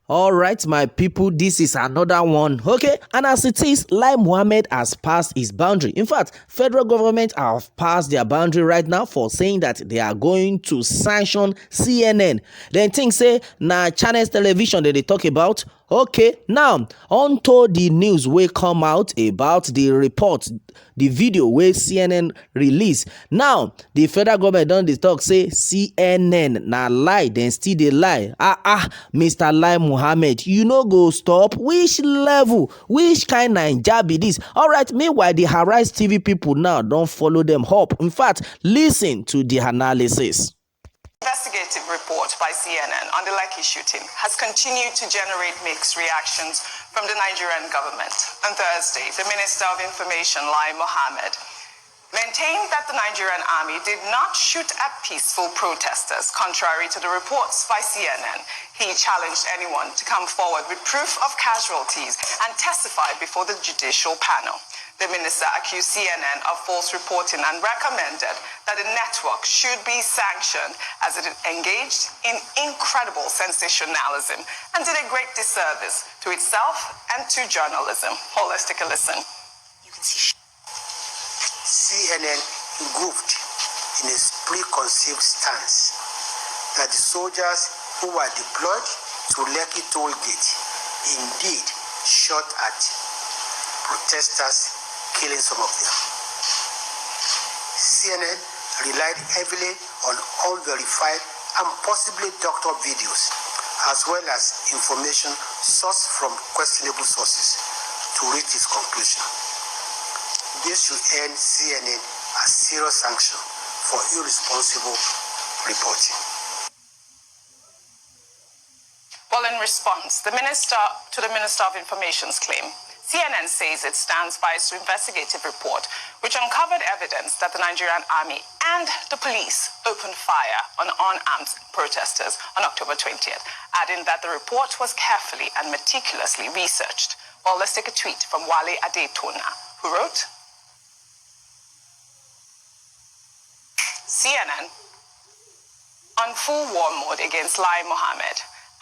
All right, my people, this is another one. Okay, and as it is, Lai Mohammed has passed his boundary. In fact, federal government have passed their boundary right now for saying that they are going to sanction CNN. Then things say, na channels television that they talk about. Okay, now onto the news wey come out about the report, the video wey CNN release. Now the federal government don dey talk say CNN na lie, dem still dey lie. Mr. Lai Mohammed, you no go stop. Which level, which kind Naija be this? Alright, meanwhile the Arise TV people now don follow them up. In fact, listen to the analysis. Investigative report by CNN on the LAI shooting has continued to generate mixed reactions from the Nigerian government. On Thursday, the Minister of Information, Lai Mohammed, maintained that the Nigerian army did not shoot at peaceful protesters, contrary to the reports by CNN. He challenged anyone to come forward with proof of casualties and testify before the judicial panel. The minister accused CNN of false reporting and recommended that the network should be sanctioned as it engaged in incredible sensationalism and did a great disservice to itself and to journalism. Hold, let's take a listen. You can see CNN engulfed in a preconceived stance that the soldiers who were deployed to Lekki toll gate indeed shot at protesters, killing some of them. CNN relied heavily on unverified and possibly doctored videos, as well as information sourced from questionable sources to reach its conclusion. This should earn CNN a serious sanction for irresponsible reporting. Well, in response, the Minister of Information's claim, CNN says it stands by its investigative report, which uncovered evidence that the Nigerian army and the police opened fire on unarmed protesters on October 20th, adding that the report was carefully and meticulously researched. Well, let's take a tweet from Wale Adetona, who wrote, CNN on full war mode against Lai Mohammed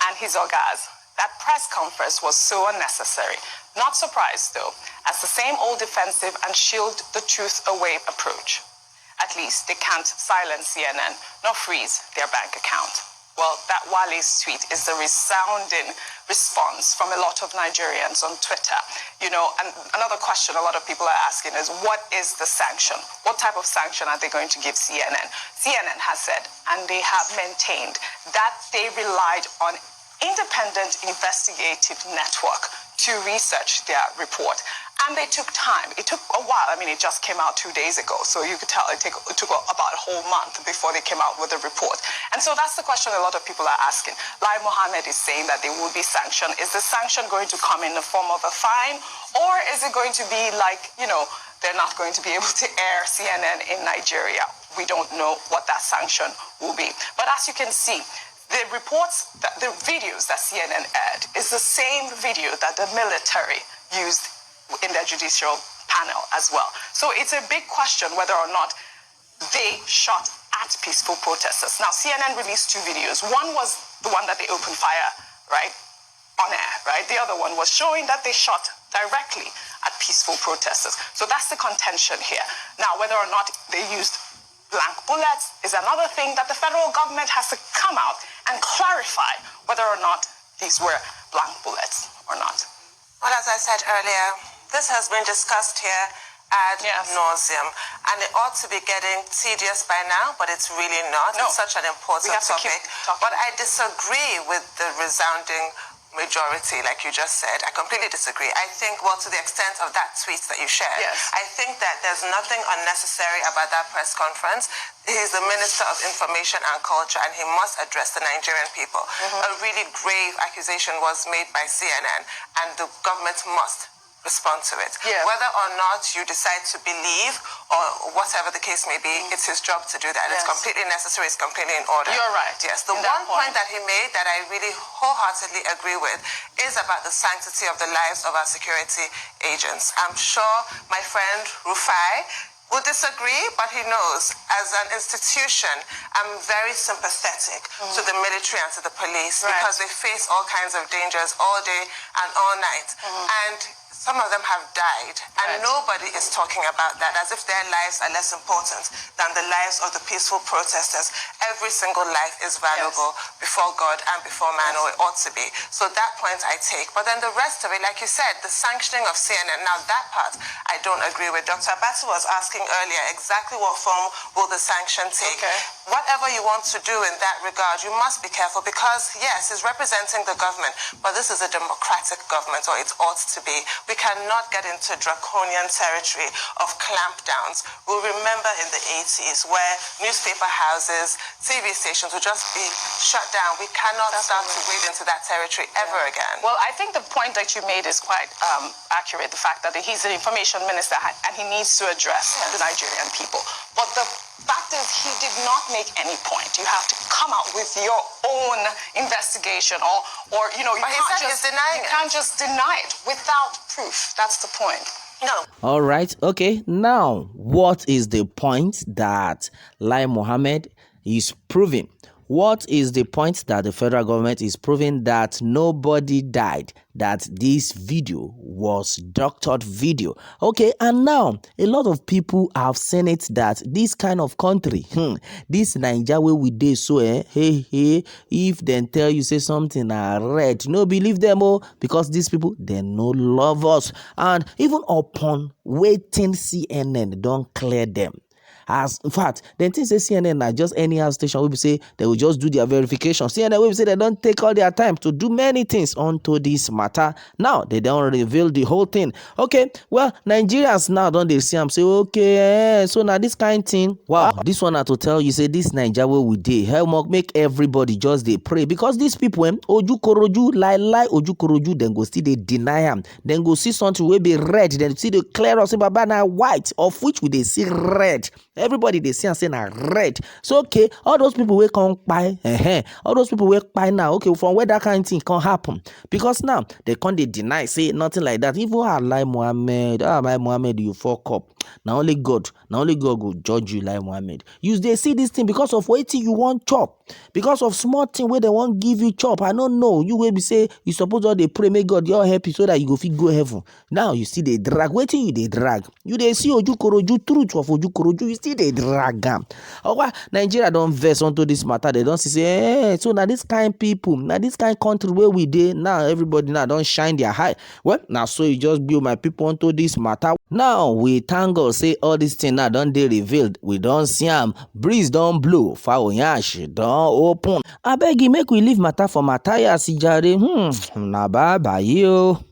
and his ogas. That press conference was so unnecessary. Not surprised, though, as the same old defensive and shield the truth away approach. At least they can't silence CNN nor freeze their bank account. Well, that Wale's tweet is the resounding response from a lot of Nigerians on Twitter. You know, and another question a lot of people are asking is, what is the sanction? What type of sanction are they going to give CNN? CNN has said, and they have maintained, that they relied on independent investigative network to research their report. And they took time. It took a while. I mean, it just came out 2 days ago. So you could tell it took about a whole month before they came out with the report. And so that's the question a lot of people are asking. Lai Mohammed is saying that they will be sanctioned. Is the sanction going to come in the form of a fine? Or is it going to be like, you know, they're not going to be able to air CNN in Nigeria? We don't know what that sanction will be. But as you can see, the reports, the videos that CNN aired is the same video that the military used in their judicial panel as well. So it's a big question whether or not they shot at peaceful protesters. Now, CNN released two videos. One was the one that they opened fire, right, on air, right? The other one was showing that they shot directly at peaceful protesters. So that's the contention here. Now, whether or not they used blank bullets is another thing that the federal government has to come out and clarify whether or not these were blank bullets or not. Well, as I said earlier, this has been discussed here ad nauseum, and it ought to be getting tedious by now, but it's really not. No. It's such an important topic. But I disagree with the resounding majority, like you just said. I completely disagree. I think, well, to the extent of that tweet that you shared, I think that there's nothing unnecessary about that press conference. He's the Minister of Information and Culture, and he must address the Nigerian people. A really grave accusation was made by CNN, and the government must respond to it. Whether or not you decide to believe or whatever the case may be, it's his job to do that. It's completely necessary, it's completely in order. You're right. Yes, the one point that he made that I really wholeheartedly agree with is about the sanctity of the lives of our security agents. I'm sure my friend Rufai will disagree, but he knows as an institution, I'm very sympathetic to the military and to the police because they face all kinds of dangers all day and all night. And some of them have died, and nobody is talking about that as if their lives are less important than the lives of the peaceful protesters. Every single life is valuable before God and before man, or it ought to be. So that point I take. But then the rest of it, like you said, the sanctioning of CNN, now that part I don't agree with. Dr. Aß0úT was asking earlier exactly what form will the sanction take. Whatever you want to do in that regard, you must be careful because, yes, it's representing the government, but this is a democratic government, or it ought to be. We cannot get into draconian territory of clampdowns. We'll remember in the 80s where newspaper houses, TV stations would just be shut down. We cannot start to wade into that territory ever again. Well, I think the point that you made is quite accurate, the fact that he's an information minister and he needs to address the Nigerian people. But the fact is, he did not make any point. You have to come out with your own investigation, or you know, you can't just deny it without proof. That's the point. No. All right. Okay. Now, what is the point that LAI Mohammed is proving? What is the point that the federal government is proving that nobody died, that this video was doctored video? Okay, and now a lot of people have seen it that this kind of country, this Nigeria where we dey so if they tell you say something red, no believe them because these people they no love us, and even upon waiting CNN don't clear them. As in fact, they think say CNN are just anyhow station. We say they will just do their verification. CNN will say they don't take all their time to do many things onto this matter. Now they don't reveal the whole thing. Okay, well, Nigerians now don't they see them say okay, so now this kind of thing. Wow, this one I to tell you say this Nigeria where we dey help make everybody just they pray because these people T'R0Úß1 lie T'R0Úß1 then go still they deny him. Then go see something will be red. Then see the clear us baba now white, of which we they see red. Everybody they see and say na red. So okay, all those people will come by, all those people will by now. Okay, from where that kind of thing can happen, because now they can't deny say nothing like that. Even LAI Mohammed, LAI Mohammed, you fuck up. Now only God will judge you, LAI Mohammed. You they see this thing because of waiting you want chop, because of small thing where they won't give you chop. I don't know. You will be say you suppose all they pray make God you're happy so that you go heaven. Now you see they drag. Waiting you they drag. You they see T'R0Úß1 truth of T'R0Úß1. You see they drag them. Oh, why Nigeria don't verse onto this matter? They don't say, so now this kind of people, now this kind of country where we did now everybody now don't shine their eye. Well, now so you just build my people onto this matter. Now we thank God say all this thing now don't they revealed. We don't see them. Breeze don't blow. V1D don't open. I beg you make we leave matter for matter. Ya si jare. Na bye bye yo.